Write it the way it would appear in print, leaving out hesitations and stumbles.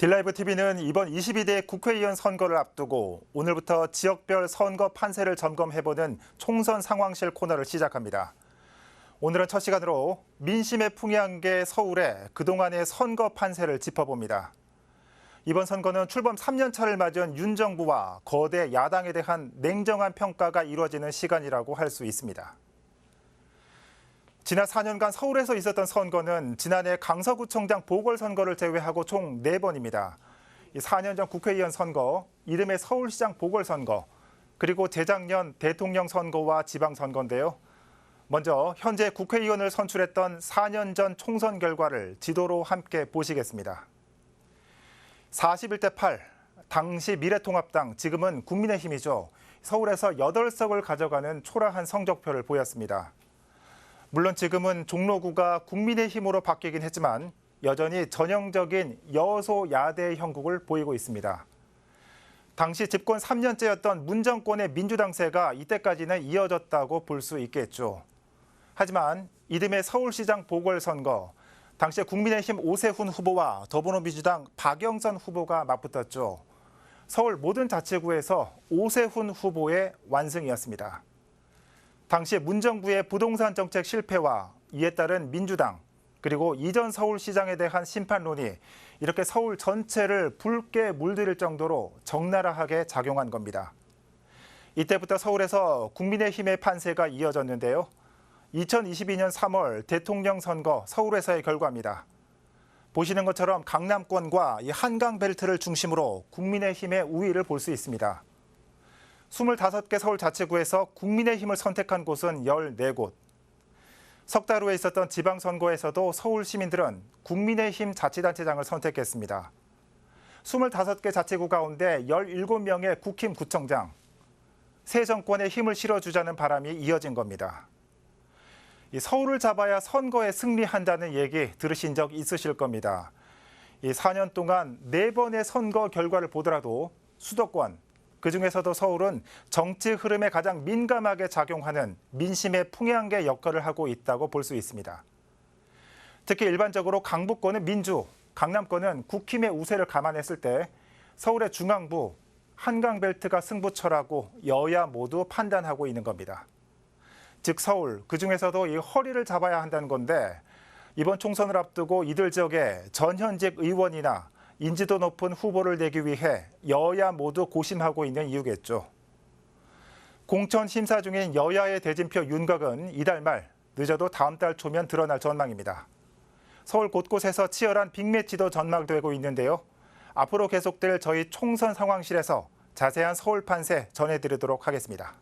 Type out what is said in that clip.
딜라이브 TV는 이번 22대 국회의원 선거를 앞두고 오늘부터 지역별 선거 판세를 점검해보는 총선 상황실 코너를 시작합니다. 오늘은 첫 시간으로 민심의 풍향계 서울의 그동안의 선거 판세를 짚어봅니다. 이번 선거는 출범 3년차를 맞은 윤 정부와 거대 야당에 대한 냉정한 평가가 이루어지는 시간이라고 할 수 있습니다. 지난 4년간 서울에서 있었던 선거는 지난해 강서구청장 보궐선거를 제외하고 총 4번입니다. 4년 전 국회의원 선거, 이듬해 서울시장 보궐선거, 그리고 재작년 대통령 선거와 지방선거인데요. 먼저 현재 국회의원을 선출했던 4년 전 총선 결과를 지도로 함께 보시겠습니다. 41대 8, 당시 미래통합당, 지금은 국민의힘이죠. 서울에서 8석을 가져가는 초라한 성적표를 보였습니다. 물론 지금은 종로구가 국민의힘으로 바뀌긴 했지만 여전히 전형적인 여소야대 형국을 보이고 있습니다. 당시 집권 3년째였던 문 정권의 민주당세가 이때까지는 이어졌다고 볼 수 있겠죠. 하지만 이듬해 서울시장 보궐선거, 당시 국민의힘 오세훈 후보와 더불어민주당 박영선 후보가 맞붙었죠. 서울 모든 자치구에서 오세훈 후보의 완승이었습니다. 당시 문정부의 부동산 정책 실패와 이에 따른 민주당, 그리고 이전 서울시장에 대한 심판론이 이렇게 서울 전체를 붉게 물들일 정도로 적나라하게 작용한 겁니다. 이때부터 서울에서 국민의힘의 판세가 이어졌는데요. 2022년 3월 대통령 선거 서울에서의 결과입니다. 보시는 것처럼 강남권과 이 한강벨트를 중심으로 국민의힘의 우위를 볼 수 있습니다. 25개 서울 자치구에서 국민의힘을 선택한 곳은 14곳. 석 달 후에 있었던 지방선거에서도 서울 시민들은 국민의힘 자치단체장을 선택했습니다. 25개 자치구 가운데 17명의 국힘 구청장. 새 정권에 힘을 실어주자는 바람이 이어진 겁니다. 서울을 잡아야 선거에 승리한다는 얘기 들으신 적 있으실 겁니다. 4년 동안 4번의 선거 결과를 보더라도 수도권, 그중에서도 서울은 정치 흐름에 가장 민감하게 작용하는 민심의 풍향계 역할을 하고 있다고 볼 수 있습니다. 특히 일반적으로 강북권은 민주, 강남권은 국힘의 우세를 감안했을 때 서울의 중앙부, 한강벨트가 승부처라고 여야 모두 판단하고 있는 겁니다. 즉 서울, 그중에서도 이 허리를 잡아야 한다는 건데 이번 총선을 앞두고 이들 지역에 전현직 의원이나 인지도 높은 후보를 내기 위해 여야 모두 고심하고 있는 이유겠죠. 공천 심사 중인 여야의 대진표 윤곽은 이달 말, 늦어도 다음 달 초면 드러날 전망입니다. 서울 곳곳에서 치열한 빅매치도 전망되고 있는데요. 앞으로 계속될 저희 총선 상황실에서 자세한 서울 판세 전해드리도록 하겠습니다.